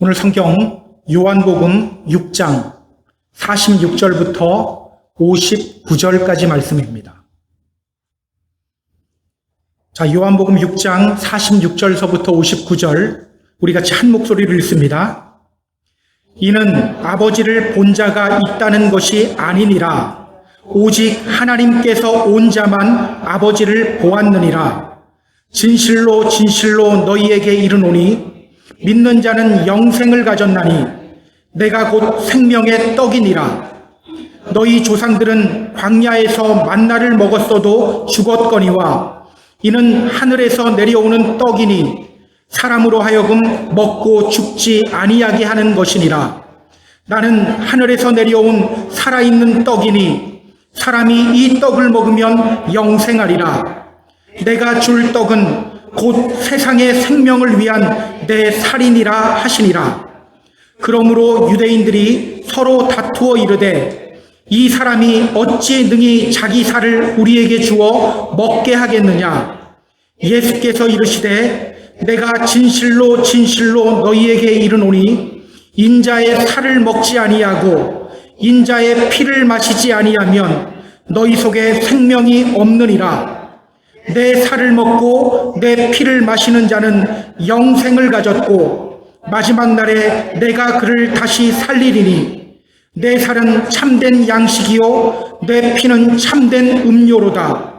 오늘 성경 요한복음 6장 46절부터 59절까지 말씀입니다. 자, 요한복음 6장 46절서부터 59절 우리 같이 한 목소리로 읽습니다. 이는 아버지를 본 자가 있다는 것이 아니니라. 오직 하나님께서 온 자만 아버지를 보았느니라. 진실로 진실로 너희에게 이르노니 믿는 자는 영생을 가졌나니 내가 곧 생명의 떡이니라. 너희 조상들은 광야에서 만나를 먹었어도 죽었거니와 이는 하늘에서 내려오는 떡이니 사람으로 하여금 먹고 죽지 아니하게 하는 것이니라. 나는 하늘에서 내려온 살아있는 떡이니 사람이 이 떡을 먹으면 영생하리라. 내가 줄 떡은 곧 세상의 생명을 위한 내 살이니라 하시니라. 그러므로 유대인들이 서로 다투어 이르되 이 사람이 어찌 능히 자기 살을 우리에게 주어 먹게 하겠느냐. 예수께서 이르시되 내가 진실로 진실로 너희에게 이르노니 인자의 살을 먹지 아니하고 인자의 피를 마시지 아니하면 너희 속에 생명이 없느니라. 내 살을 먹고 내 피를 마시는 자는 영생을 가졌고 마지막 날에 내가 그를 다시 살리리니 내 살은 참된 양식이요 내 피는 참된 음료로다.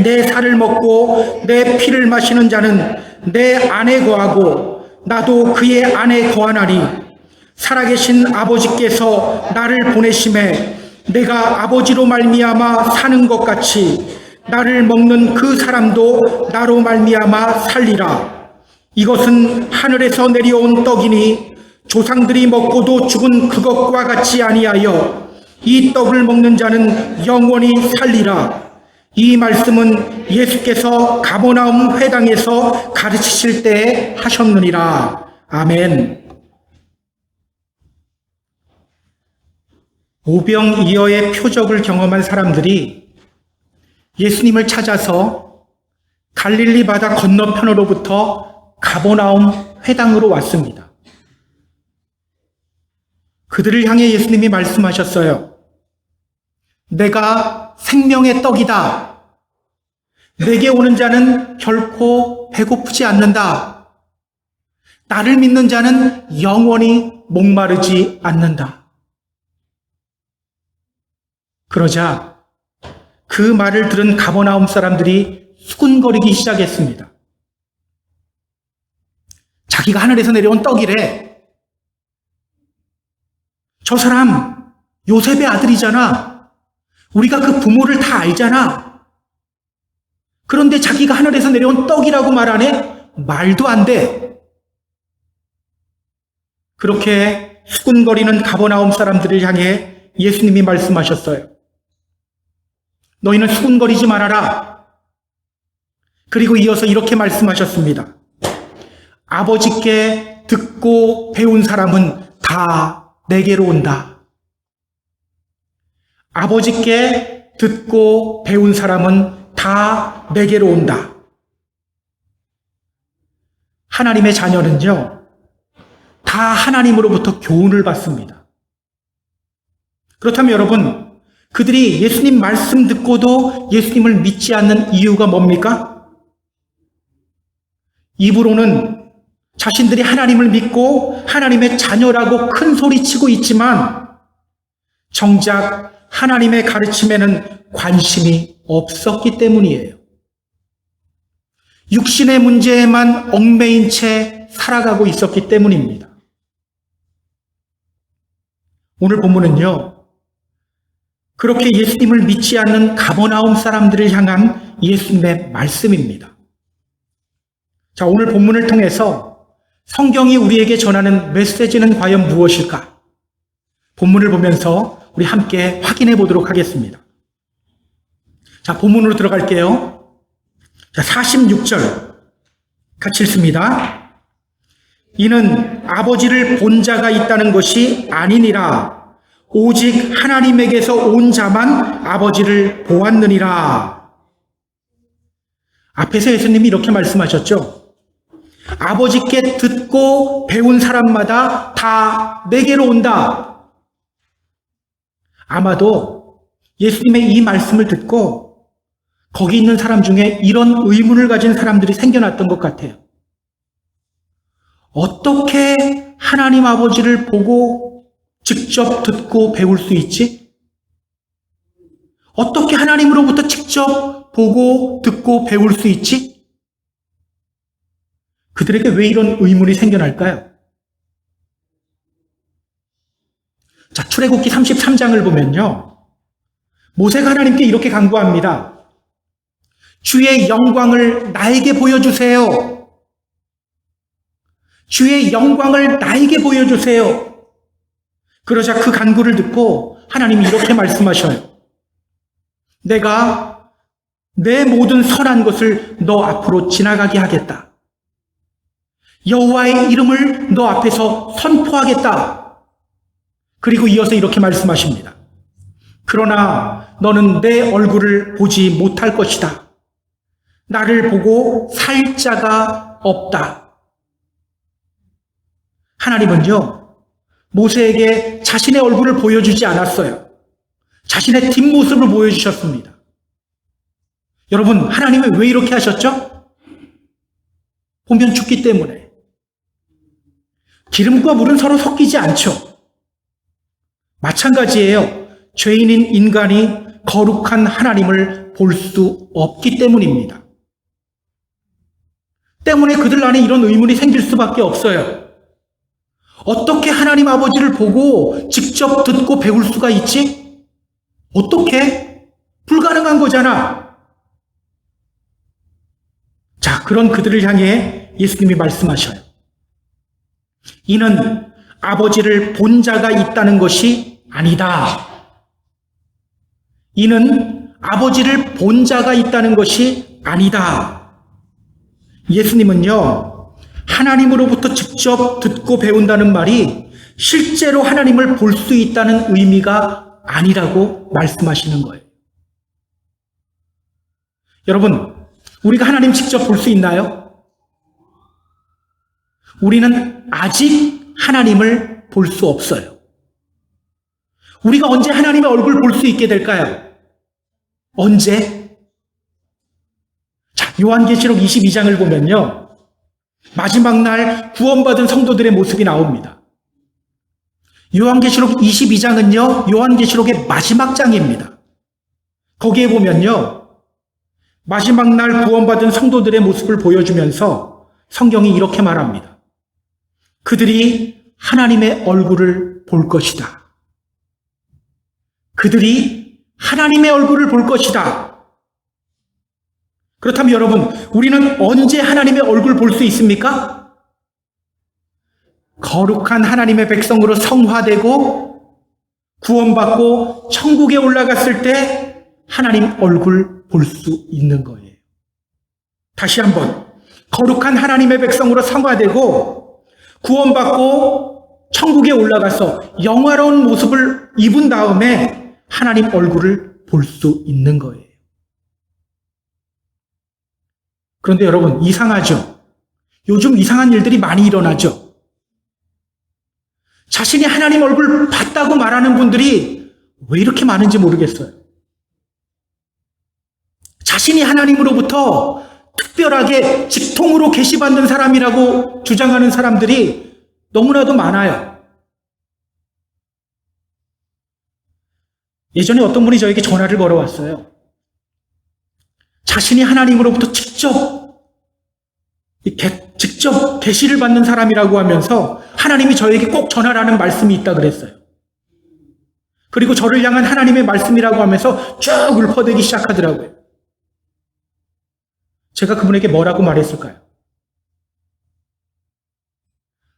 내 살을 먹고 내 피를 마시는 자는 내 안에 거하고 나도 그의 안에 거하나니 살아계신 아버지께서 나를 보내심에 내가 아버지로 말미암아 사는 것 같이 나를 먹는 그 사람도 나로 말미암아 살리라. 이것은 하늘에서 내려온 떡이니 조상들이 먹고도 죽은 그것과 같이 아니하여 이 떡을 먹는 자는 영원히 살리라. 이 말씀은 예수께서 가버나움 회당에서 가르치실 때 하셨느니라. 아멘. 오병이어의 표적을 경험한 사람들이 예수님을 찾아서 갈릴리 바다 건너편으로부터 가버나움 회당으로 왔습니다. 그들을 향해 예수님이 말씀하셨어요. 내가 생명의 떡이다. 내게 오는 자는 결코 배고프지 않는다. 나를 믿는 자는 영원히 목마르지 않는다. 그러자 그 말을 들은 가버나움 사람들이 수군거리기 시작했습니다. 자기가 하늘에서 내려온 떡이래. 저 사람 요셉의 아들이잖아. 우리가 그 부모를 다 알잖아. 그런데 자기가 하늘에서 내려온 떡이라고 말하네? 말도 안 돼. 그렇게 수군거리는 가버나움 사람들을 향해 예수님이 말씀하셨어요. 너희는 수군거리지 말아라. 그리고 이어서 이렇게 말씀하셨습니다. 아버지께 듣고 배운 사람은 다 내게로 온다. 아버지께 듣고 배운 사람은 다 내게로 온다. 하나님의 자녀는요, 다 하나님으로부터 교훈을 받습니다. 그렇다면 여러분, 그들이 예수님 말씀 듣고도 예수님을 믿지 않는 이유가 뭡니까? 입으로는 자신들이 하나님을 믿고 하나님의 자녀라고 큰 소리치고 있지만 정작 하나님의 가르침에는 관심이 없었기 때문이에요. 육신의 문제에만 얽매인 채 살아가고 있었기 때문입니다. 오늘 본문은요, 그렇게 예수님을 믿지 않는 가버나움 사람들을 향한 예수님의 말씀입니다. 자, 오늘 본문을 통해서 성경이 우리에게 전하는 메시지는 과연 무엇일까? 본문을 보면서 우리 함께 확인해 보도록 하겠습니다. 자, 본문으로 들어갈게요. 자, 46절 같이 읽습니다. 이는 아버지를 본 자가 있다는 것이 아니니라. 오직 하나님에게서 온 자만 아버지를 보았느니라. 앞에서 예수님이 이렇게 말씀하셨죠. 아버지께 듣고 배운 사람마다 다 내게로 온다. 아마도 예수님의 이 말씀을 듣고 거기 있는 사람 중에 이런 의문을 가진 사람들이 생겨났던 것 같아요. 어떻게 하나님 아버지를 보고 직접 듣고 배울 수 있지? 어떻게 하나님으로부터 직접 보고 듣고 배울 수 있지? 그들에게 왜 이런 의문이 생겨날까요? 자, 출애굽기 33장을 보면요. 모세가 하나님께 이렇게 간구합니다. 주의 영광을 나에게 보여주세요. 주의 영광을 나에게 보여주세요. 그러자 그 간구를 듣고 하나님이 이렇게 말씀하셔요. 내가 내 모든 선한 것을 너 앞으로 지나가게 하겠다. 여호와의 이름을 너 앞에서 선포하겠다. 그리고 이어서 이렇게 말씀하십니다. 그러나 너는 내 얼굴을 보지 못할 것이다. 나를 보고 살 자가 없다. 하나님은요, 모세에게 자신의 얼굴을 보여주지 않았어요. 자신의 뒷모습을 보여주셨습니다. 여러분, 하나님은 왜 이렇게 하셨죠? 보면 죽기 때문에. 기름과 물은 서로 섞이지 않죠. 마찬가지예요. 죄인인 인간이 거룩한 하나님을 볼 수 없기 때문입니다. 때문에 그들 안에 이런 의문이 생길 수밖에 없어요. 어떻게 하나님 아버지를 보고 직접 듣고 배울 수가 있지? 어떻게? 불가능한 거잖아. 자, 그런 그들을 향해 예수님이 말씀하셔요. 이는 아버지를 본 자가 있다는 것이 아니다. 이는 아버지를 본 자가 있다는 것이 아니다. 예수님은요, 하나님으로부터 직접 듣고 배운다는 말이 실제로 하나님을 볼 수 있다는 의미가 아니라고 말씀하시는 거예요. 여러분, 우리가 하나님 직접 볼 수 있나요? 우리는 아직 하나님을 볼 수 없어요. 우리가 언제 하나님의 얼굴 볼 수 있게 될까요? 언제? 자, 요한계시록 22장을 보면요. 마지막 날 구원받은 성도들의 모습이 나옵니다. 요한계시록 22장은요, 요한계시록의 마지막 장입니다. 거기에 보면요, 마지막 날 구원받은 성도들의 모습을 보여주면서 성경이 이렇게 말합니다. 그들이 하나님의 얼굴을 볼 것이다. 그들이 하나님의 얼굴을 볼 것이다. 그렇다면 여러분, 우리는 언제 하나님의 얼굴을 볼 수 있습니까? 거룩한 하나님의 백성으로 성화되고 구원받고 천국에 올라갔을 때 하나님 얼굴 볼 수 있는 거예요. 다시 한번, 거룩한 하나님의 백성으로 성화되고 구원받고 천국에 올라가서 영화로운 모습을 입은 다음에 하나님 얼굴을 볼 수 있는 거예요. 그런데 여러분, 이상하죠? 요즘 이상한 일들이 많이 일어나죠? 자신이 하나님 얼굴 봤다고 말하는 분들이 왜 이렇게 많은지 모르겠어요. 자신이 하나님으로부터 특별하게 직통으로 계시받는 사람이라고 주장하는 사람들이 너무나도 많아요. 예전에 어떤 분이 저에게 전화를 걸어왔어요. 자신이 하나님으로부터 직접 계시를 받는 사람이라고 하면서 하나님이 저에게 꼭 전하라는 말씀이 있다 그랬어요. 그리고 저를 향한 하나님의 말씀이라고 하면서 쭉 읊어대기 시작하더라고요. 제가 그분에게 뭐라고 말했을까요?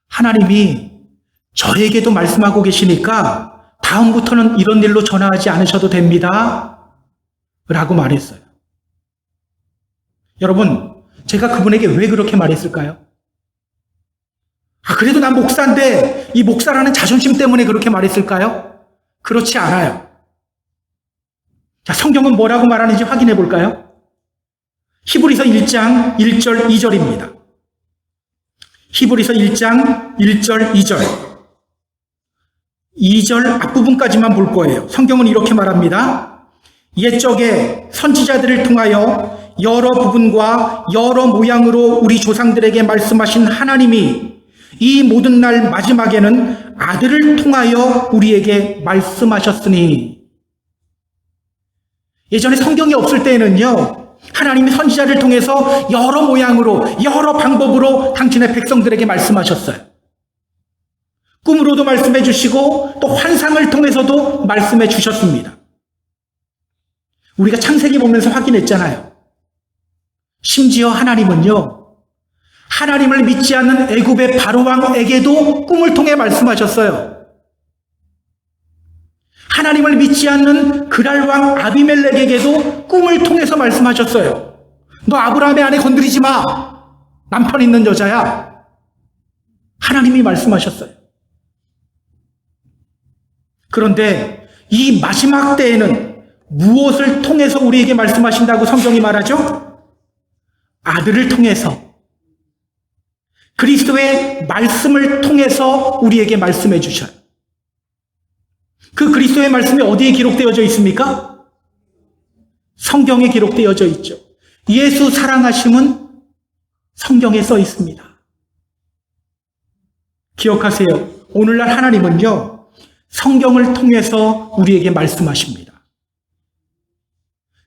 하나님이 저에게도 말씀하고 계시니까 다음부터는 이런 일로 전화하지 않으셔도 됩니다. 라고 말했어요. 여러분, 제가 그분에게 왜 그렇게 말했을까요? 그래도 난 목사인데 이 목사라는 자존심 때문에 그렇게 말했을까요? 그렇지 않아요. 자, 성경은 뭐라고 말하는지 확인해 볼까요? 히브리서 1장 1절 2절입니다. 히브리서 1장 1절 2절. 2절 앞부분까지만 볼 거예요. 성경은 이렇게 말합니다. 옛적에 선지자들을 통하여 여러 부분과 여러 모양으로 우리 조상들에게 말씀하신 하나님이 이 모든 날 마지막에는 아들을 통하여 우리에게 말씀하셨으니. 예전에 성경이 없을 때에는요, 하나님이 선지자를 통해서 여러 모양으로 여러 방법으로 당신의 백성들에게 말씀하셨어요. 꿈으로도 말씀해 주시고 또 환상을 통해서도 말씀해 주셨습니다. 우리가 창세기 보면서 확인했잖아요. 심지어 하나님은요, 하나님을 믿지 않는 애굽의 바로왕에게도 꿈을 통해 말씀하셨어요. 하나님을 믿지 않는 그랄왕 아비멜렉에게도 꿈을 통해서 말씀하셨어요. 너 아브라함의 아내 건드리지 마. 남편 있는 여자야. 하나님이 말씀하셨어요. 그런데 이 마지막 때에는 무엇을 통해서 우리에게 말씀하신다고 성경이 말하죠? 아들을 통해서, 그리스도의 말씀을 통해서 우리에게 말씀해 주셔요. 그 그리스도의 말씀이 어디에 기록되어져 있습니까? 성경에 기록되어져 있죠. 예수 사랑하심은 성경에 써 있습니다. 기억하세요. 오늘날 하나님은요, 성경을 통해서 우리에게 말씀하십니다.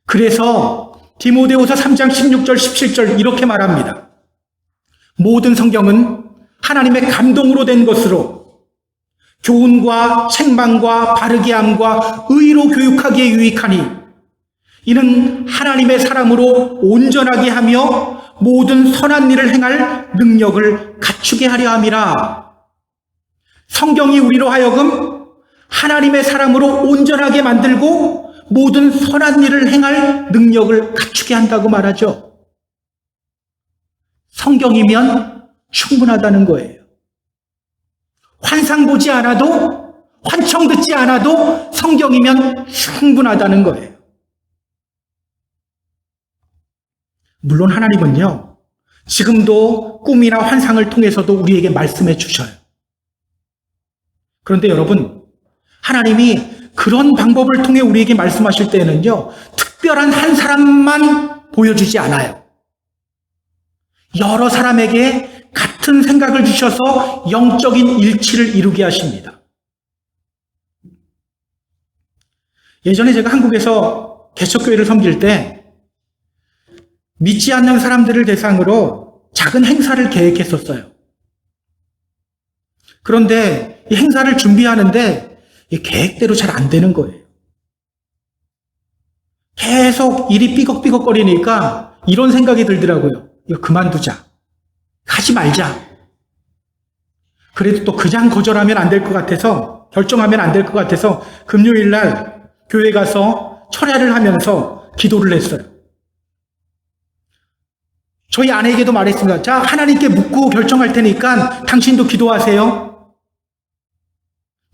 그래서 디모데후서 3장 16절 17절 이렇게 말합니다. 모든 성경은 하나님의 감동으로 된 것으로 교훈과 책망과 바르게 함과 의로 교육하기에 유익하니 이는 하나님의 사람으로 온전하게 하며 모든 선한 일을 행할 능력을 갖추게 하려 함이라. 성경이 우리로 하여금 하나님의 사람으로 온전하게 만들고 모든 선한 일을 행할 능력을 갖추게 한다고 말하죠. 성경이면 충분하다는 거예요. 환상 보지 않아도, 환청 듣지 않아도 성경이면 충분하다는 거예요. 물론 하나님은요, 지금도 꿈이나 환상을 통해서도 우리에게 말씀해 주셔요. 그런데 여러분, 하나님이 그런 방법을 통해 우리에게 말씀하실 때에는요, 특별한 한 사람만 보여주지 않아요. 여러 사람에게 같은 생각을 주셔서 영적인 일치를 이루게 하십니다. 예전에 제가 한국에서 개척교회를 섬길 때 믿지 않는 사람들을 대상으로 작은 행사를 계획했었어요. 그런데 이 행사를 준비하는데 이 계획대로 잘 안 되는 거예요. 계속 일이 삐걱삐걱거리니까 이런 생각이 들더라고요. 이거 그만두자. 하지 말자. 그래도 또 그냥 거절하면 안 될 것 같아서, 결정하면 안 될 것 같아서 금요일 날 교회 가서 철야를 하면서 기도를 했어요. 저희 아내에게도 말했습니다. 자, 하나님께 묻고 결정할 테니까 당신도 기도하세요.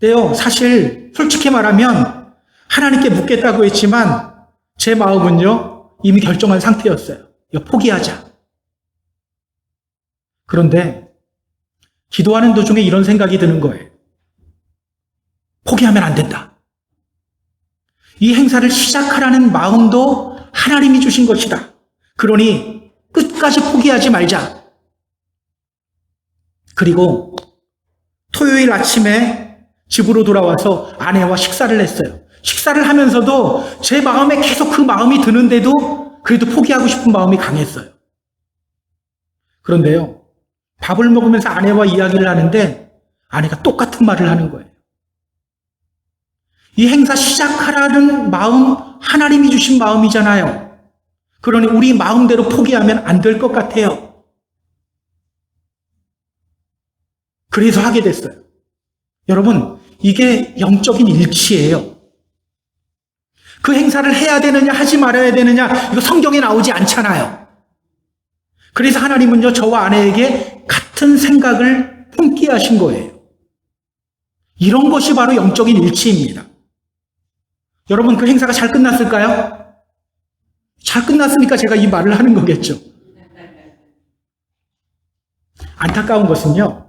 네요. 사실 솔직히 말하면 하나님께 묻겠다고 했지만 제 마음은요, 이미 결정한 상태였어요. 이거 포기하자. 그런데 기도하는 도중에 이런 생각이 드는 거예요. 포기하면 안 된다. 이 행사를 시작하라는 마음도 하나님이 주신 것이다. 그러니 끝까지 포기하지 말자. 그리고 토요일 아침에 집으로 돌아와서 아내와 식사를 했어요. 식사를 하면서도 제 마음에 계속 그 마음이 드는데도 그래도 포기하고 싶은 마음이 강했어요. 그런데요, 밥을 먹으면서 아내와 이야기를 하는데 아내가 똑같은 말을 하는 거예요. 이 행사 시작하라는 마음, 하나님이 주신 마음이잖아요. 그러니 우리 마음대로 포기하면 안 될 것 같아요. 그래서 하게 됐어요. 여러분, 이게 영적인 일치예요. 그 행사를 해야 되느냐 하지 말아야 되느냐, 이거 성경에 나오지 않잖아요. 그래서 하나님은요, 저와 아내에게 같은 생각을 품게 하신 거예요. 이런 것이 바로 영적인 일치입니다. 여러분, 그 행사가 잘 끝났을까요? 잘 끝났으니까 제가 이 말을 하는 거겠죠. 안타까운 것은요,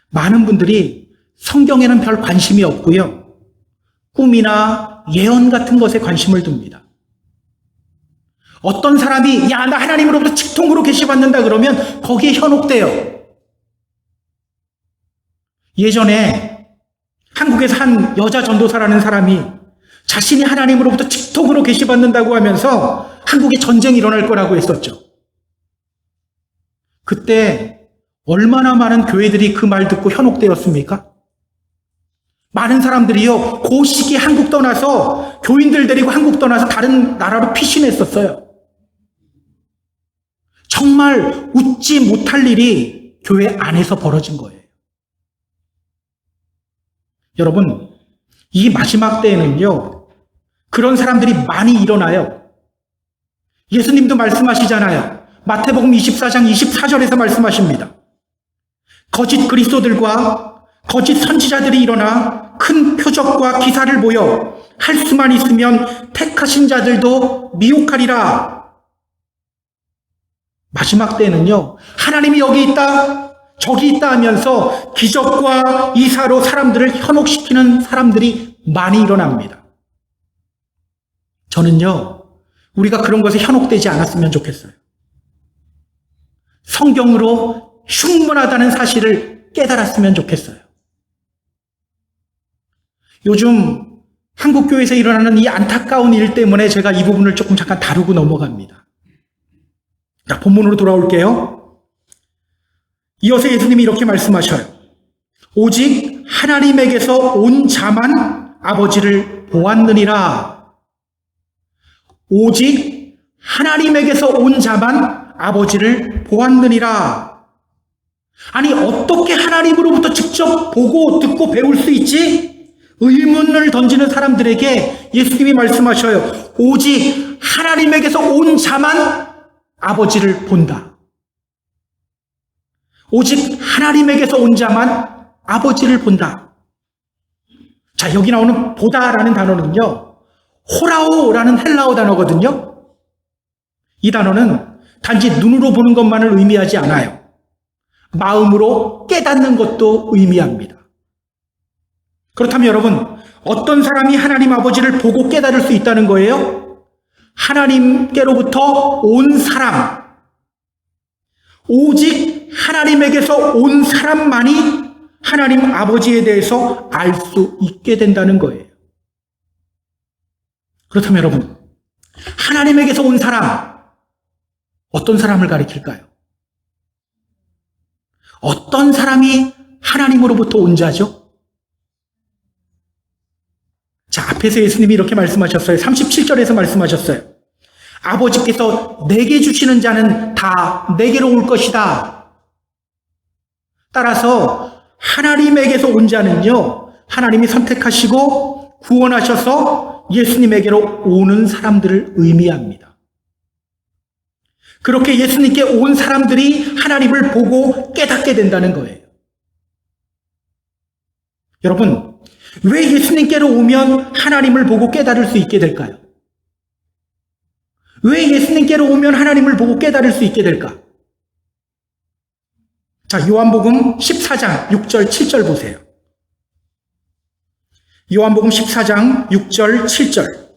많은 분들이 성경에는 별 관심이 없고요, 꿈이나 예언 같은 것에 관심을 둡니다. 어떤 사람이 야, 나 하나님으로부터 직통으로 계시받는다 그러면 거기에 현혹돼요. 예전에 한국에서 한 여자 전도사라는 사람이 자신이 하나님으로부터 직통으로 계시받는다고 하면서 한국에 전쟁이 일어날 거라고 했었죠. 그때 얼마나 많은 교회들이 그 말 듣고 현혹되었습니까? 많은 사람들이요, 그 시기에 한국 떠나서 교인들 데리고 한국 떠나서 다른 나라로 피신했었어요. 정말 웃지 못할 일이 교회 안에서 벌어진 거예요. 여러분, 이 마지막 때에는요, 그런 사람들이 많이 일어나요. 예수님도 말씀하시잖아요. 마태복음 24장 24절에서 말씀하십니다. 거짓 그리스도들과 거짓 선지자들이 일어나 큰 표적과 기사를 보여 할 수만 있으면 택하신 자들도 미혹하리라. 마지막 때는요, 하나님이 여기 있다, 저기 있다 하면서 기적과 이사로 사람들을 현혹시키는 사람들이 많이 일어납니다. 저는요, 우리가 그런 것에 현혹되지 않았으면 좋겠어요. 성경으로 충분하다는 사실을 깨달았으면 좋겠어요. 요즘 한국교회에서 일어나는 이 안타까운 일 때문에 제가 이 부분을 조금 잠깐 다루고 넘어갑니다. 자, 본문으로 돌아올게요. 이어서 예수님이 이렇게 말씀하셔요. 오직 하나님에게서 온 자만 아버지를 보았느니라. 오직 하나님에게서 온 자만 아버지를 보았느니라. 아니, 어떻게 하나님으로부터 직접 보고 듣고 배울 수 있지? 의문을 던지는 사람들에게 예수님이 말씀하셔요. 오직 하나님에게서 온 자만 아버지를 본다. 오직 하나님에게서 온 자만 아버지를 본다. 자, 여기 나오는 보다라는 단어는요, 호라오라는 헬라어 단어거든요. 이 단어는 단지 눈으로 보는 것만을 의미하지 않아요. 마음으로 깨닫는 것도 의미합니다. 그렇다면 여러분, 어떤 사람이 하나님 아버지를 보고 깨달을 수 있다는 거예요? 하나님께로부터 온 사람, 오직 하나님에게서 온 사람만이 하나님 아버지에 대해서 알 수 있게 된다는 거예요. 그렇다면 여러분, 하나님에게서 온 사람, 어떤 사람을 가리킬까요? 어떤 사람이 하나님으로부터 온 자죠? 자, 앞에서 예수님이 이렇게 말씀하셨어요. 37절에서 말씀하셨어요. 아버지께서 내게 주시는 자는 다 내게로 올 것이다. 따라서 하나님에게서 온 자는요, 하나님이 선택하시고 구원하셔서 예수님에게로 오는 사람들을 의미합니다. 그렇게 예수님께 온 사람들이 하나님을 보고 깨닫게 된다는 거예요. 여러분, 왜 예수님께로 오면 하나님을 보고 깨달을 수 있게 될까요? 왜 예수님께로 오면 하나님을 보고 깨달을 수 있게 될까? 자, 요한복음 14장 6절 7절 보세요. 요한복음 14장 6절 7절.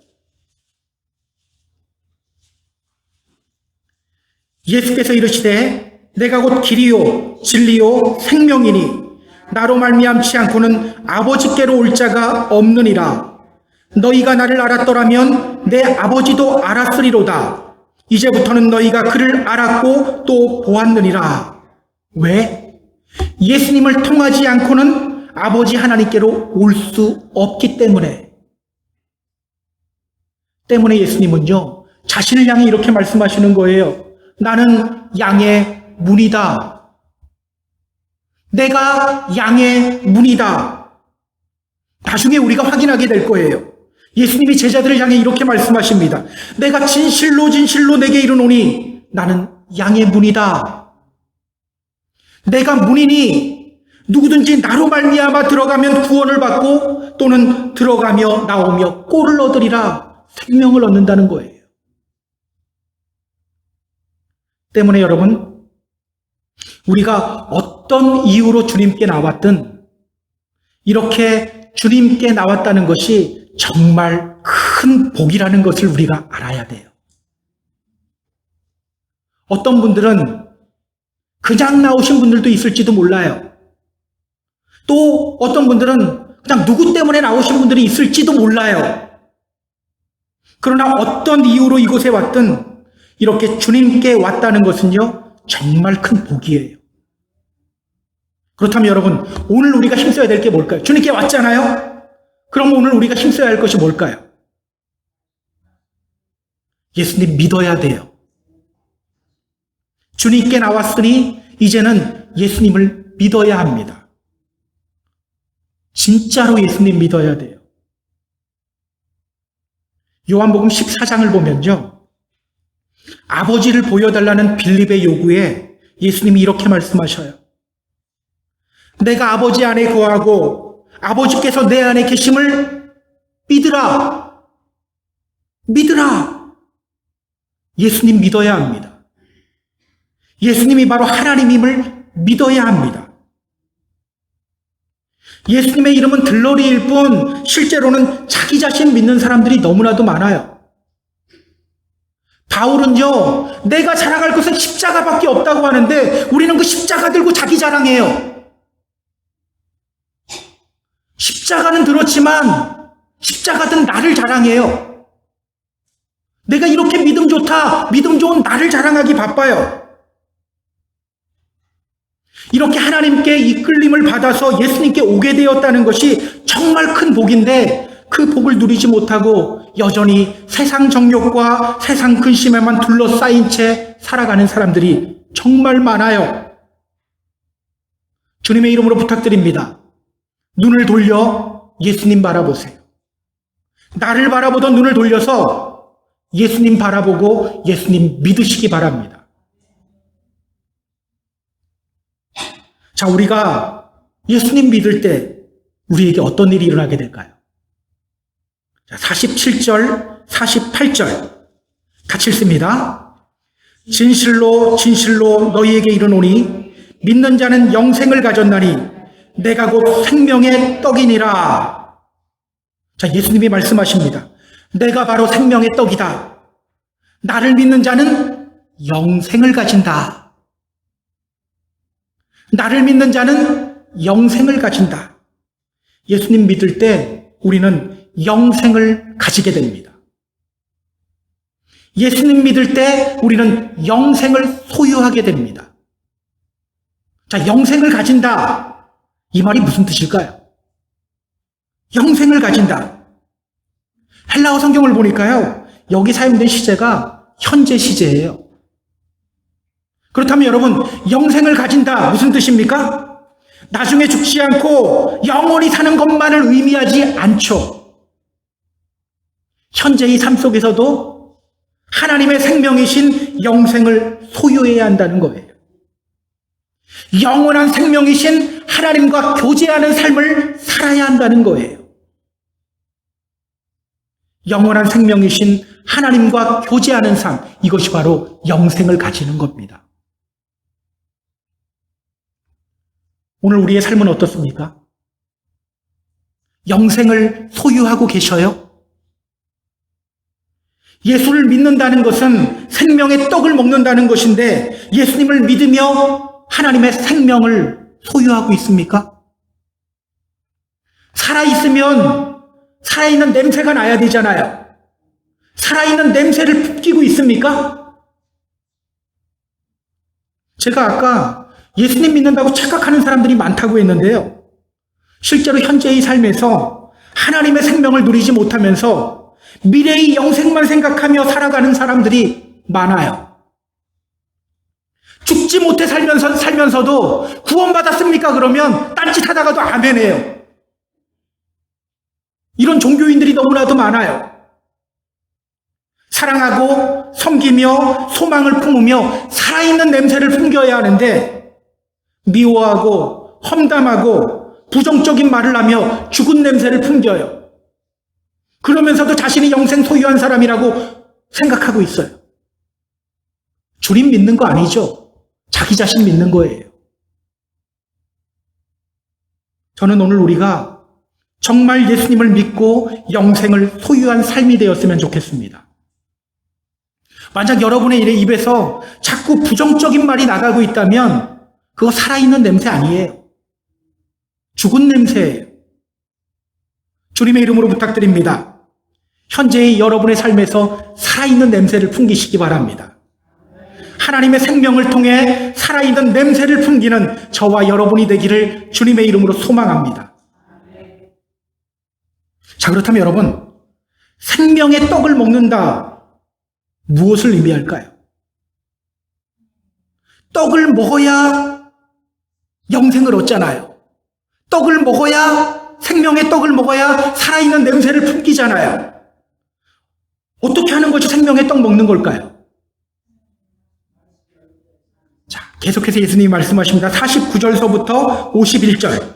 예수께서 이르시되 내가 곧 길이요 진리요 생명이니 나로 말미암지 않고는 아버지께로 올 자가 없느니라. 너희가 나를 알았더라면 내 아버지도 알았으리로다. 이제부터는 너희가 그를 알았고 또 보았느니라. 왜? 예수님을 통하지 않고는 아버지 하나님께로 올 수 없기 때문에 예수님은요, 자신을 향해 이렇게 말씀하시는 거예요. 나는 양의 문이다. 내가 양의 문이다. 나중에 우리가 확인하게 될 거예요. 예수님이 제자들을 향해 이렇게 말씀하십니다. 내가 진실로 진실로 내게 이르노니 나는 양의 문이다. 내가 문이니 누구든지 나로 말미암아 들어가면 구원을 받고 또는 들어가며 나오며 꼴을 얻으리라. 생명을 얻는다는 거예요. 때문에 여러분, 우리가 어떤 이유로 주님께 나왔든 이렇게 주님께 나왔다는 것이 정말 큰 복이라는 것을 우리가 알아야 돼요. 어떤 분들은 그냥 나오신 분들도 있을지도 몰라요. 또 어떤 분들은 그냥 누구 때문에 나오신 분들이 있을지도 몰라요. 그러나 어떤 이유로 이곳에 왔든 이렇게 주님께 왔다는 것은요, 정말 큰 복이에요. 그렇다면 여러분, 오늘 우리가 힘써야 될 게 뭘까요? 주님께 왔잖아요? 그럼 오늘 우리가 힘써야 할 것이 뭘까요? 예수님 믿어야 돼요. 주님께 나왔으니 이제는 예수님을 믿어야 합니다. 진짜로 예수님 믿어야 돼요. 요한복음 14장을 보면요, 아버지를 보여달라는 빌립의 요구에 예수님이 이렇게 말씀하셔요. 내가 아버지 안에 거하고 아버지께서 내 안에 계심을 믿으라. 믿으라. 예수님 믿어야 합니다. 예수님이 바로 하나님임을 믿어야 합니다. 예수님의 이름은 들러리일 뿐 실제로는 자기 자신 믿는 사람들이 너무나도 많아요. 바울은요, 내가 자랑할 것은 십자가밖에 없다고 하는데 우리는 그 십자가 들고 자기 자랑해요. 십자가는 들었지만 십자가 든 나를 자랑해요. 내가 이렇게 믿음 좋다, 믿음 좋은 나를 자랑하기 바빠요. 이렇게 하나님께 이끌림을 받아서 예수님께 오게 되었다는 것이 정말 큰 복인데 그 복을 누리지 못하고 여전히 세상 정욕과 세상 근심에만 둘러싸인 채 살아가는 사람들이 정말 많아요. 주님의 이름으로 부탁드립니다. 눈을 돌려 예수님 바라보세요. 나를 바라보던 눈을 돌려서 예수님 바라보고 예수님 믿으시기 바랍니다. 자, 우리가 예수님 믿을 때 우리에게 어떤 일이 일어나게 될까요? 자, 47절, 48절 같이 읽습니다. 진실로 진실로 너희에게 이르노니 믿는 자는 영생을 가졌나니 내가 곧 생명의 떡이니라. 자, 예수님이 말씀하십니다. 내가 바로 생명의 떡이다. 나를 믿는 자는 영생을 가진다. 나를 믿는 자는 영생을 가진다. 예수님 믿을 때 우리는 영생을 가지게 됩니다. 예수님 믿을 때 우리는 영생을 소유하게 됩니다. 자, 영생을 가진다. 이 말이 무슨 뜻일까요? 영생을 가진다. 헬라어 성경을 보니까요, 여기 사용된 시제가 현재 시제예요. 그렇다면 여러분, 영생을 가진다 무슨 뜻입니까? 나중에 죽지 않고 영원히 사는 것만을 의미하지 않죠. 현재의 삶 속에서도 하나님의 생명이신 영생을 소유해야 한다는 거예요. 영원한 생명이신 하나님과 교제하는 삶을 살아야 한다는 거예요. 영원한 생명이신 하나님과 교제하는 삶, 이것이 바로 영생을 가지는 겁니다. 오늘 우리의 삶은 어떻습니까? 영생을 소유하고 계셔요? 예수를 믿는다는 것은 생명의 떡을 먹는다는 것인데 예수님을 믿으며 하나님의 생명을 소유하고 있습니까? 살아있으면 살아있는 냄새가 나야 되잖아요. 살아있는 냄새를 풍기고 있습니까? 제가 아까 예수님 믿는다고 착각하는 사람들이 많다고 했는데요. 실제로 현재의 삶에서 하나님의 생명을 누리지 못하면서 미래의 영생만 생각하며 살아가는 사람들이 많아요. 죽지 못해 살면서도 구원받았습니까? 그러면 딴짓하다가도 아멘해요. 이런 종교인들이 너무나도 많아요. 사랑하고 섬기며 소망을 품으며 살아있는 냄새를 풍겨야 하는데 미워하고 험담하고 부정적인 말을 하며 죽은 냄새를 풍겨요. 그러면서도 자신이 영생 소유한 사람이라고 생각하고 있어요. 주님 믿는 거 아니죠? 자기 자신 믿는 거예요. 저는 오늘 우리가 정말 예수님을 믿고 영생을 소유한 삶이 되었으면 좋겠습니다. 만약 여러분의 입에서 자꾸 부정적인 말이 나가고 있다면 그거 살아있는 냄새 아니에요. 죽은 냄새예요. 주님의 이름으로 부탁드립니다. 현재의 여러분의 삶에서 살아있는 냄새를 풍기시기 바랍니다. 하나님의 생명을 통해 살아있는 냄새를 풍기는 저와 여러분이 되기를 주님의 이름으로 소망합니다. 자, 그렇다면 여러분, 생명의 떡을 먹는다. 무엇을 의미할까요? 떡을 먹어야 영생을 얻잖아요. 떡을 먹어야, 생명의 떡을 먹어야 살아있는 냄새를 풍기잖아요. 어떻게 하는 거죠? 생명의 떡 먹는 걸까요? 자, 계속해서 예수님이 말씀하십니다. 49절서부터 51절.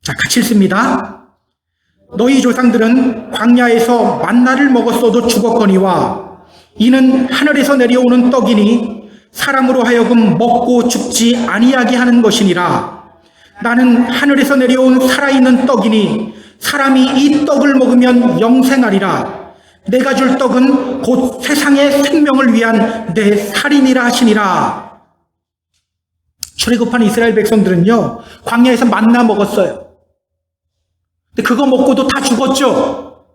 자, 같이 읽습니다. 너희 조상들은 광야에서 만나를 먹었어도 죽었거니와 이는 하늘에서 내려오는 떡이니 사람으로 하여금 먹고 죽지 아니하게 하는 것이니라. 나는 하늘에서 내려온 살아있는 떡이니 사람이 이 떡을 먹으면 영생하리라. 내가 줄 떡은 곧 세상의 생명을 위한 내 살이니라 하시니라. 출애굽한 이스라엘 백성들은요, 광야에서 만나 먹었어요. 근데 그거 먹고도 다 죽었죠.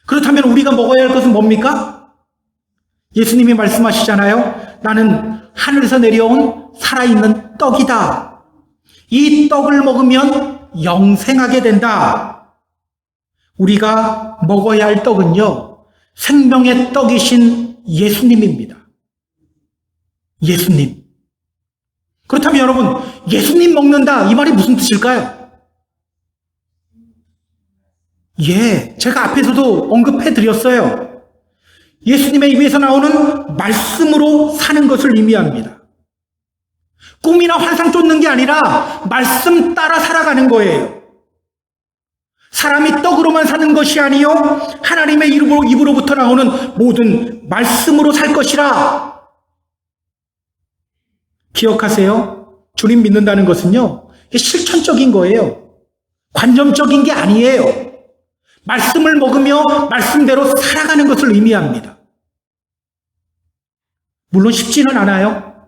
그렇다면 우리가 먹어야 할 것은 뭡니까? 예수님이 말씀하시잖아요. 나는 하늘에서 내려온 살아있는 떡이다. 이 떡을 먹으면 영생하게 된다. 우리가 먹어야 할 떡은요, 생명의 떡이신 예수님입니다. 예수님. 그렇다면 여러분, 예수님 먹는다, 이 말이 무슨 뜻일까요? 예, 제가 앞에서도 언급해 드렸어요. 예수님의 입에서 나오는 말씀으로 사는 것을 의미합니다. 꿈이나 환상 쫓는 게 아니라 말씀 따라 살아가는 거예요. 사람이 떡으로만 사는 것이 아니요 하나님의 입으로부터 나오는 모든 말씀으로 살 것이라. 기억하세요. 주님 믿는다는 것은요, 실천적인 거예요. 관념적인 게 아니에요. 말씀을 먹으며 말씀대로 살아가는 것을 의미합니다. 물론 쉽지는 않아요.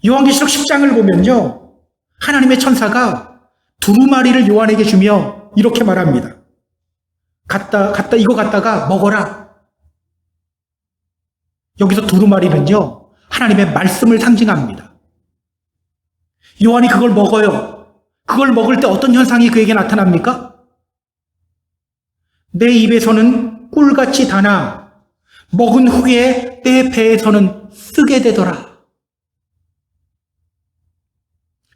요한계시록 10장을 보면요, 하나님의 천사가 두루마리를 요한에게 주며 이렇게 말합니다. 이거 갖다가 먹어라. 여기서 두루마리는요, 하나님의 말씀을 상징합니다. 요한이 그걸 먹어요. 그걸 먹을 때 어떤 현상이 그에게 나타납니까? 내 입에서는 꿀같이 다나 먹은 후에 내 배에서는 쓰게 되더라.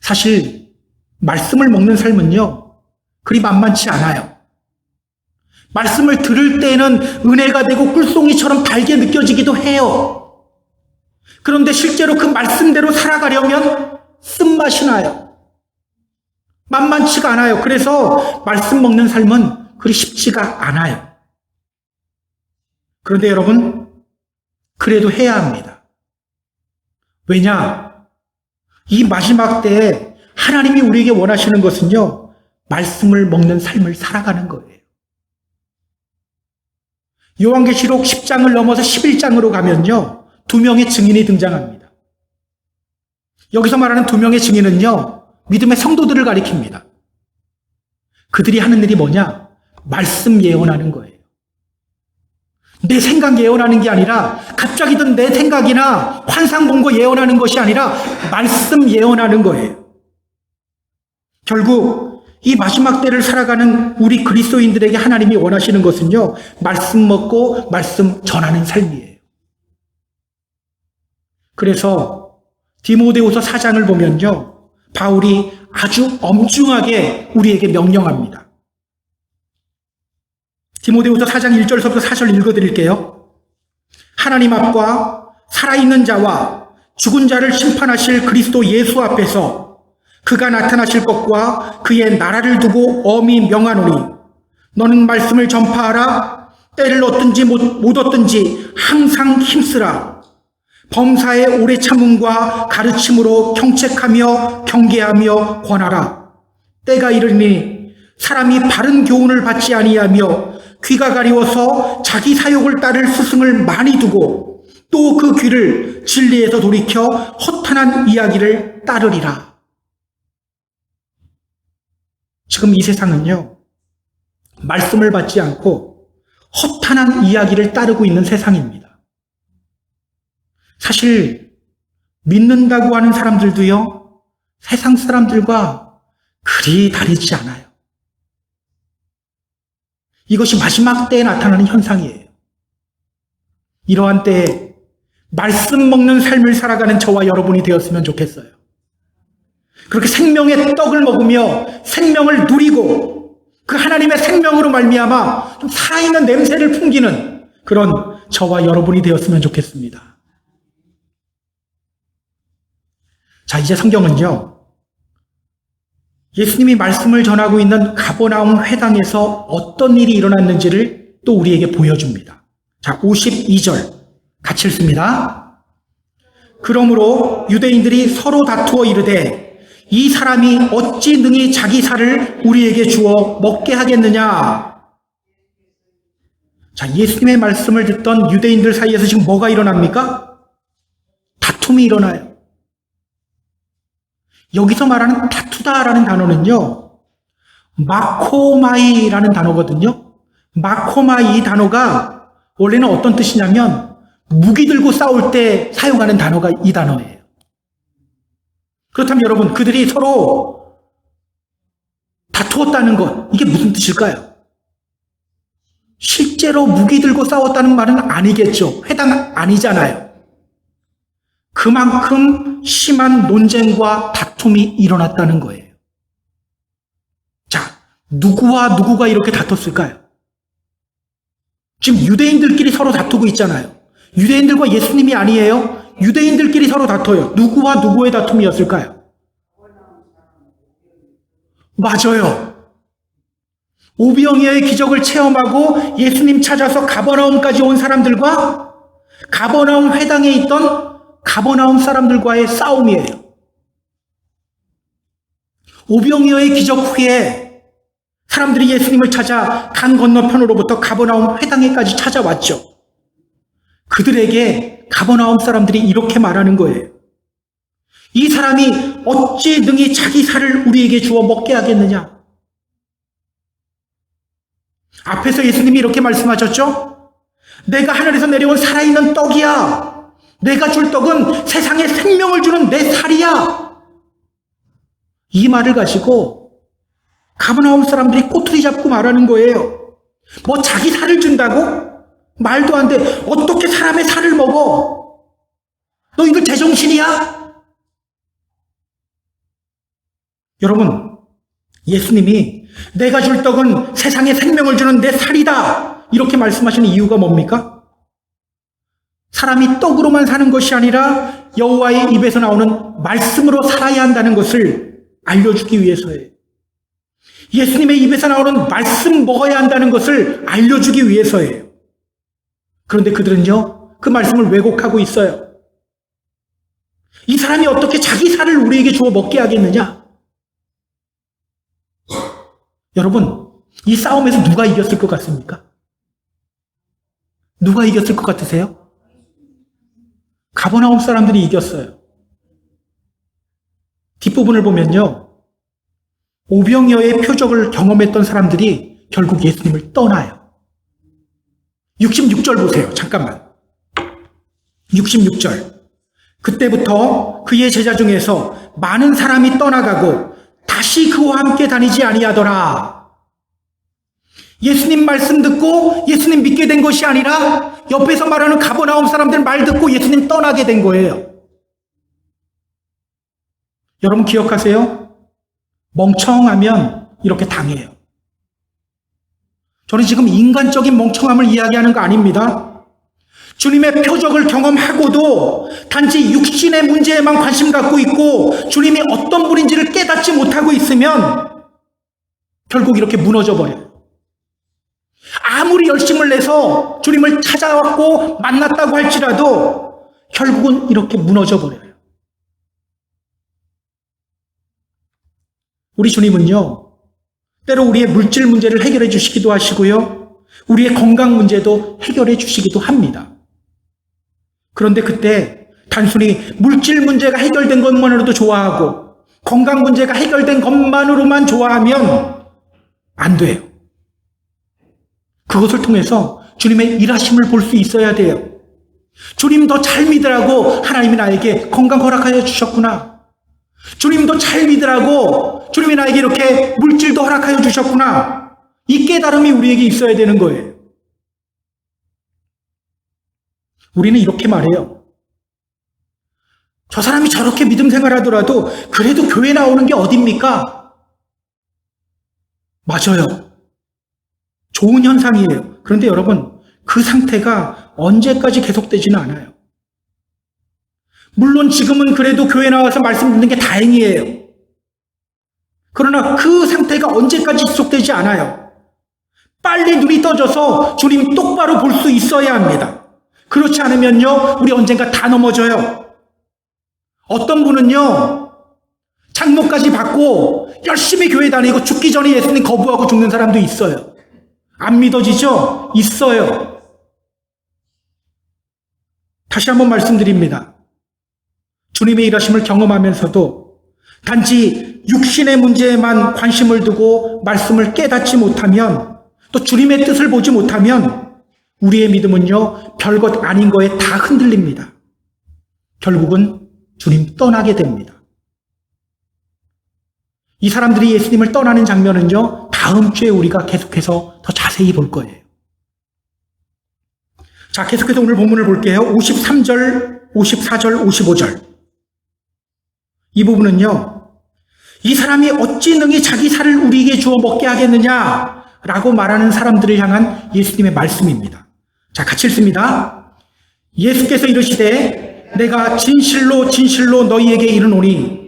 사실 말씀을 먹는 삶은요, 그리 만만치 않아요. 말씀을 들을 때는 은혜가 되고 꿀송이처럼 달게 느껴지기도 해요. 그런데 실제로 그 말씀대로 살아가려면 쓴맛이 나요. 만만치가 않아요. 그래서 말씀 먹는 삶은 그리 쉽지가 않아요. 그런데 여러분, 그래도 해야 합니다. 왜냐? 이 마지막 때에 하나님이 우리에게 원하시는 것은요, 말씀을 먹는 삶을 살아가는 거예요. 요한계시록 10장을 넘어서 11장으로 가면요, 2명의 증인이 등장합니다. 여기서 말하는 2명의 증인은요, 믿음의 성도들을 가리킵니다. 그들이 하는 일이 뭐냐? 말씀 예언하는 거예요. 내 생각 예언하는 게 아니라, 갑자기 든 내 생각이나 환상 본 거 예언하는 것이 아니라 말씀 예언하는 거예요. 결국 이 마지막 때를 살아가는 우리 그리스도인들에게 하나님이 원하시는 것은요, 말씀 먹고 말씀 전하는 삶이에요. 그래서 디모데후서 4장을 보면요, 바울이 아주 엄중하게 우리에게 명령합니다. 디모데후서 4장 1절서부터 4절 읽어드릴게요. 하나님 앞과 살아있는 자와 죽은 자를 심판하실 그리스도 예수 앞에서 그가 나타나실 것과 그의 나라를 두고 엄히 명하노니 너는 말씀을 전파하라. 때를 얻든지 못 얻든지 항상 힘쓰라. 범사의 오래 참음과 가르침으로 경책하며 경계하며 권하라. 때가 이르니 사람이 바른 교훈을 받지 아니하며 귀가 가리워서 자기 사욕을 따를 스승을 많이 두고 또 그 귀를 진리에서 돌이켜 허탄한 이야기를 따르리라. 지금 이 세상은요, 말씀을 받지 않고 허탄한 이야기를 따르고 있는 세상입니다. 사실 믿는다고 하는 사람들도요, 세상 사람들과 그리 다르지 않아요. 이것이 마지막 때에 나타나는 현상이에요. 이러한 때에 말씀 먹는 삶을 살아가는 저와 여러분이 되었으면 좋겠어요. 그렇게 생명의 떡을 먹으며 생명을 누리고 그 하나님의 생명으로 말미암아 좀 살아있는 냄새를 풍기는 그런 저와 여러분이 되었으면 좋겠습니다. 자, 이제 성경은요, 예수님이 말씀을 전하고 있는 가버나움 회당에서 어떤 일이 일어났는지를 또 우리에게 보여줍니다. 자, 52절 같이 읽습니다. 그러므로 유대인들이 서로 다투어 이르되 이 사람이 어찌 능히 자기 살을 우리에게 주어 먹게 하겠느냐. 자, 예수님의 말씀을 듣던 유대인들 사이에서 지금 뭐가 일어납니까? 다툼이 일어나요. 여기서 말하는 다투다라는 단어는요, 마코마이라는 단어거든요. 마코마이 이 단어가 원래는 어떤 뜻이냐면 무기 들고 싸울 때 사용하는 단어가 이 단어예요. 그렇다면 여러분, 그들이 서로 다투었다는 것, 이게 무슨 뜻일까요? 실제로 무기 들고 싸웠다는 말은 아니겠죠. 회당 아니잖아요. 그만큼 심한 논쟁과 다툼이 일어났다는 거예요. 자, 누구와 누구가 이렇게 다퉜을까요? 지금 유대인들끼리 서로 다투고 있잖아요. 유대인들과 예수님이 아니에요. 유대인들끼리 서로 다퉈요. 누구와 누구의 다툼이었을까요? 맞아요. 오병이어의 기적을 체험하고 예수님 찾아서 가버나움까지 온 사람들과 가버나움 회당에 있던 가버나움 사람들과의 싸움이에요. 오병이어의 기적 후에 사람들이 예수님을 찾아 강 건너편으로부터 가버나움 회당에까지 찾아왔죠. 그들에게 가버나움 사람들이 이렇게 말하는 거예요. 이 사람이 어찌 능히 자기 살을 우리에게 주어 먹게 하겠느냐. 앞에서 예수님이 이렇게 말씀하셨죠. 내가 하늘에서 내려온 살아있는 떡이야. 내가 줄 떡은 세상에 생명을 주는 내 살이야. 이 말을 가지고 가버나움 사람들이 꼬투리 잡고 말하는 거예요. 뭐 자기 살을 준다고? 말도 안 돼. 어떻게 사람의 살을 먹어? 너희들 제정신이야? 여러분, 예수님이 내가 줄 떡은 세상에 생명을 주는 내 살이다, 이렇게 말씀하시는 이유가 뭡니까? 사람이 떡으로만 사는 것이 아니라 여호와의 입에서 나오는 말씀으로 살아야 한다는 것을 알려주기 위해서예요. 예수님의 입에서 나오는 말씀 먹어야 한다는 것을 알려주기 위해서예요. 그런데 그들은요, 그 말씀을 왜곡하고 있어요. 이 사람이 어떻게 자기 살을 우리에게 주어 먹게 하겠느냐? 여러분, 이 싸움에서 누가 이겼을 것 같습니까? 누가 이겼을 것 같으세요? 가버나움 사람들이 이겼어요. 뒷부분을 보면요, 오병이어의 표적을 경험했던 사람들이 결국 예수님을 떠나요. 66절 보세요. 잠깐만. 66절. 그때부터 그의 제자 중에서 많은 사람이 떠나가고 다시 그와 함께 다니지 아니하더라. 예수님 말씀 듣고 예수님 믿게 된 것이 아니라 옆에서 말하는 가버나움 사람들 말 듣고 예수님 떠나게 된 거예요. 여러분 기억하세요? 멍청하면 이렇게 당해요. 저는 지금 인간적인 멍청함을 이야기하는 거 아닙니다. 주님의 표적을 경험하고도 단지 육신의 문제에만 관심 갖고 있고 주님이 어떤 분인지를 깨닫지 못하고 있으면 결국 이렇게 무너져 버려요. 아무리 열심을 내서 주님을 찾아왔고 만났다고 할지라도 결국은 이렇게 무너져 버려요. 우리 주님은요, 때로 우리의 물질 문제를 해결해 주시기도 하시고요, 우리의 건강 문제도 해결해 주시기도 합니다. 그런데 그때 단순히 물질 문제가 해결된 것만으로도 좋아하고 건강 문제가 해결된 것만으로만 좋아하면 안 돼요. 그것을 통해서 주님의 일하심을 볼 수 있어야 돼요. 주님 더 잘 믿으라고 하나님이 나에게 건강 허락하여 주셨구나. 주님 더 잘 믿으라고 주님이 나에게 이렇게 물질도 허락하여 주셨구나. 이 깨달음이 우리에게 있어야 되는 거예요. 우리는 이렇게 말해요. 저 사람이 저렇게 믿음 생활하더라도 그래도 교회 나오는 게 어딥니까? 맞아요. 좋은 현상이에요. 그런데 여러분, 그 상태가 언제까지 계속되지는 않아요. 물론 지금은 그래도 교회 나와서 말씀 듣는 게 다행이에요. 그러나 그 상태가 언제까지 지속되지 않아요. 빨리 눈이 떠져서 주님 똑바로 볼 수 있어야 합니다. 그렇지 않으면요, 우리 언젠가 다 넘어져요. 어떤 분은요, 장모까지 받고 열심히 교회 다니고 죽기 전에 예수님 거부하고 죽는 사람도 있어요. 안 믿어지죠? 있어요. 다시 한번 말씀드립니다. 주님의 일하심을 경험하면서도 단지 육신의 문제에만 관심을 두고 말씀을 깨닫지 못하면, 또 주님의 뜻을 보지 못하면 우리의 믿음은요, 별것 아닌 거에 다 흔들립니다. 결국은 주님 떠나게 됩니다. 이 사람들이 예수님을 떠나는 장면은요, 다음 주에 우리가 계속해서 더 자세히 볼 거예요. 자, 계속해서 오늘 본문을 볼게요. 53절, 54절, 55절. 이 부분은요, 이 사람이 어찌 능히 자기 살을 우리에게 주어 먹게 하겠느냐 라고 말하는 사람들을 향한 예수님의 말씀입니다. 자, 같이 읽습니다. 예수께서 이르시되 내가 진실로 진실로 너희에게 이르노니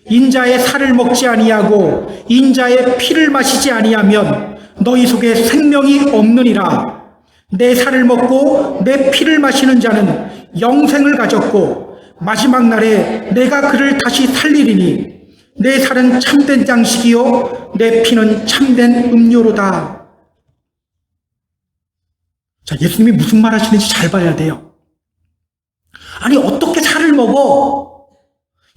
인자의 살을 먹지 아니하고 인자의 피를 마시지 아니하면 너희 속에 생명이 없느니라. 내 살을 먹고 내 피를 마시는 자는 영생을 가졌고 마지막 날에 내가 그를 다시 살리리니 내 살은 참된 양식이요 내 피는 참된 음료로다. 자, 예수님이 무슨 말 하시는지 잘 봐야 돼요. 아니, 어떻게 살을 먹어?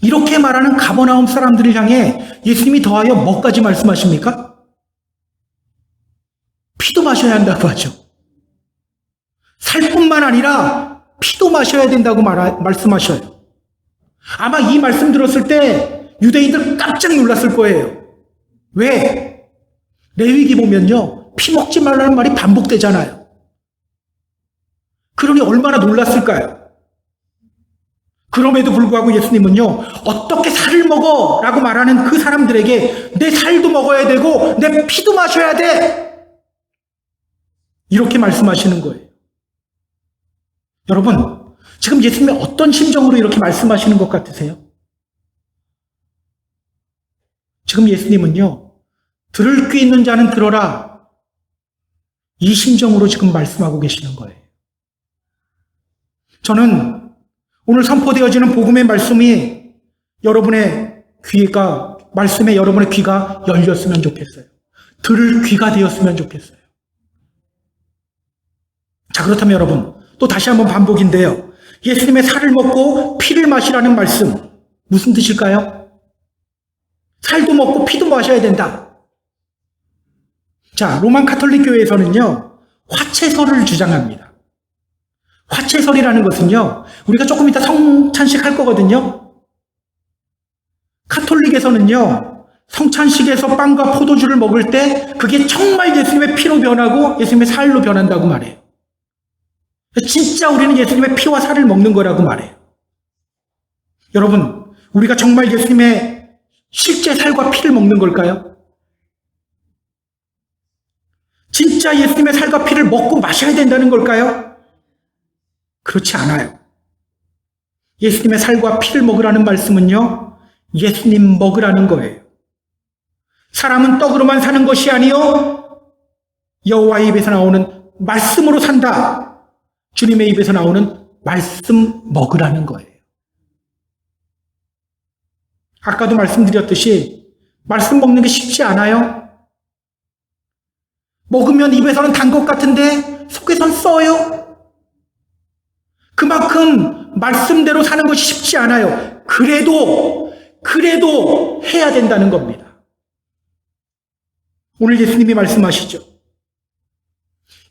이렇게 말하는 가버나움 사람들을 향해 예수님이 더하여 뭐까지 말씀하십니까? 피도 마셔야 한다고 하죠. 살뿐만 아니라 피도 마셔야 된다고 말씀하셔요. 아마 이 말씀 들었을 때 유대인들 깜짝 놀랐을 거예요. 왜? 레위기 보면요, 피 먹지 말라는 말이 반복되잖아요. 그러니 얼마나 놀랐을까요? 그럼에도 불구하고 예수님은요, 어떻게 살을 먹어? 라고 말하는 그 사람들에게 내 살도 먹어야 되고 내 피도 마셔야 돼! 이렇게 말씀하시는 거예요. 여러분, 지금 예수님이 어떤 심정으로 이렇게 말씀하시는 것 같으세요? 지금 예수님은요, 들을 귀 있는 자는 들어라. 이 심정으로 지금 말씀하고 계시는 거예요. 저는 오늘 선포되어지는 복음의 말씀이 말씀에 여러분의 귀가 열렸으면 좋겠어요. 들을 귀가 되었으면 좋겠어요. 자, 그렇다면 여러분, 또 다시 한번 반복인데요. 예수님의 살을 먹고 피를 마시라는 말씀, 무슨 뜻일까요? 살도 먹고 피도 마셔야 된다. 자, 로만 가톨릭 교회에서는요, 화채설을 주장합니다. 화채설이라는 것은요, 우리가 조금 이따 성찬식 할 거거든요. 가톨릭에서는요, 성찬식에서 빵과 포도주를 먹을 때 그게 정말 예수님의 피로 변하고 예수님의 살로 변한다고 말해요. 진짜 우리는 예수님의 피와 살을 먹는 거라고 말해요. 여러분, 우리가 정말 예수님의 실제 살과 피를 먹는 걸까요? 진짜 예수님의 살과 피를 먹고 마셔야 된다는 걸까요? 그렇지 않아요. 예수님의 살과 피를 먹으라는 말씀은요, 예수님 먹으라는 거예요. 사람은 떡으로만 사는 것이 아니요 여호와의 입에서 나오는 말씀으로 산다. 주님의 입에서 나오는 말씀 먹으라는 거예요. 아까도 말씀드렸듯이 말씀 먹는 게 쉽지 않아요. 먹으면 입에서는 단 것 같은데 속에선 써요. 그만큼 말씀대로 사는 것이 쉽지 않아요. 그래도 해야 된다는 겁니다. 오늘 예수님이 말씀하시죠.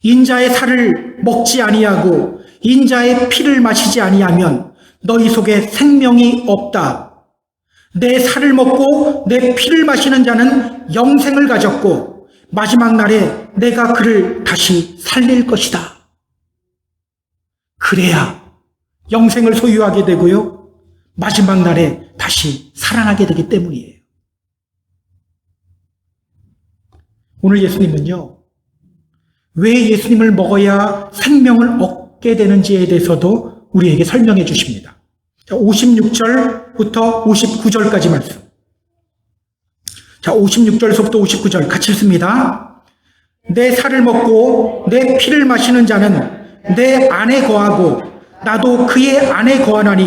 인자의 살을 먹지 아니하고 인자의 피를 마시지 아니하면 너희 속에 생명이 없다. 내 살을 먹고 내 피를 마시는 자는 영생을 가졌고 마지막 날에 내가 그를 다시 살릴 것이다. 그래야 영생을 소유하게 되고요. 마지막 날에 다시 살아나게 되기 때문이에요. 오늘 예수님은요, 왜 예수님을 먹어야 생명을 얻게 되는지에 대해서도 우리에게 설명해 주십니다. 56절부터 59절까지 말씀. 자, 56절서부터 59절 같이 읽습니다. 내 살을 먹고 내 피를 마시는 자는 내 안에 거하고 나도 그의 안에 거하나니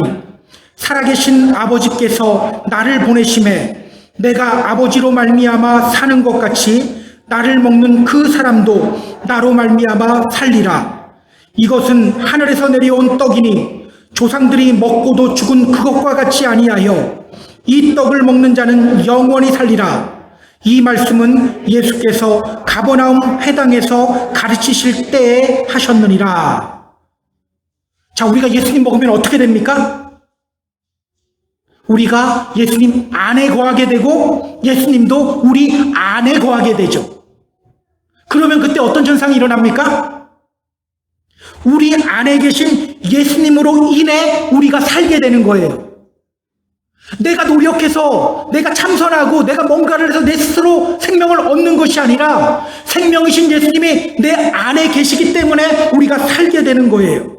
살아계신 아버지께서 나를 보내심에 내가 아버지로 말미암아 사는 것 같이 나를 먹는 그 사람도 나로 말미암아 살리라. 이것은 하늘에서 내려온 떡이니 조상들이 먹고도 죽은 그것과 같이 아니하여 이 떡을 먹는 자는 영원히 살리라. 이 말씀은 예수께서 가버나움 회당에서 가르치실 때에 하셨느니라. 자, 우리가 예수님 먹으면 어떻게 됩니까? 우리가 예수님 안에 거하게 되고 예수님도 우리 안에 거하게 되죠. 그러면 그때 어떤 현상이 일어납니까? 우리 안에 계신 예수님으로 인해 우리가 살게 되는 거예요. 내가 노력해서, 내가 참선하고, 내가 뭔가를 해서 내 스스로 생명을 얻는 것이 아니라 생명이신 예수님이 내 안에 계시기 때문에 우리가 살게 되는 거예요.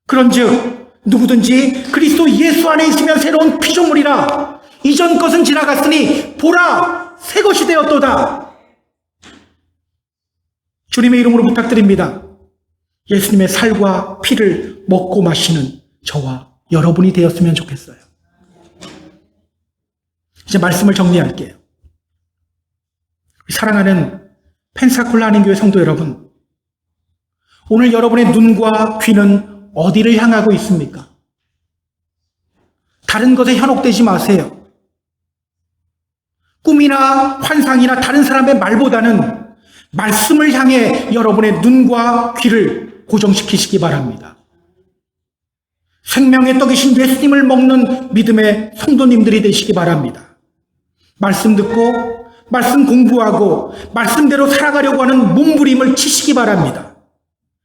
그런즉 누구든지 그리스도 예수 안에 있으면 새로운 피조물이라. 이전 것은 지나갔으니 보라, 새 것이 되었도다. 주님의 이름으로 부탁드립니다. 예수님의 살과 피를 먹고 마시는 저와 여러분이 되었으면 좋겠어요. 이제 말씀을 정리할게요. 사랑하는 펜사콜라 한인교회 성도 여러분, 오늘 여러분의 눈과 귀는 어디를 향하고 있습니까? 다른 것에 현혹되지 마세요. 꿈이나 환상이나 다른 사람의 말보다는 말씀을 향해 여러분의 눈과 귀를 고정시키시기 바랍니다. 생명의 떡이신 예수님을 먹는 믿음의 성도님들이 되시기 바랍니다. 말씀 듣고 말씀 공부하고 말씀대로 살아가려고 하는 몸부림을 치시기 바랍니다.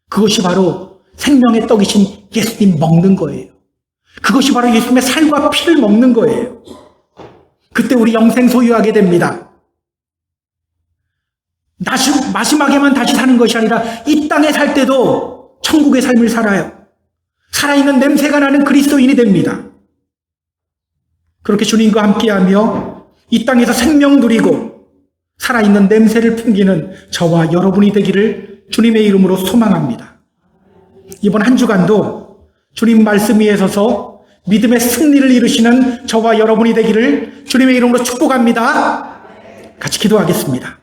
그것이 바로 생명의 떡이신 예수님 먹는 거예요. 그것이 바로 예수님의 살과 피를 먹는 거예요. 그때 우리 영생 소유하게 됩니다. 마지막에만 다시 사는 것이 아니라 이 땅에 살 때도 천국의 삶을 살아요. 살아있는 냄새가 나는 그리스도인이 됩니다. 그렇게 주님과 함께하며 이 땅에서 생명 누리고 살아있는 냄새를 풍기는 저와 여러분이 되기를 주님의 이름으로 소망합니다. 이번 한 주간도 주님 말씀 위에 서서 믿음의 승리를 이루시는 저와 여러분이 되기를 주님의 이름으로 축복합니다. 같이 기도하겠습니다.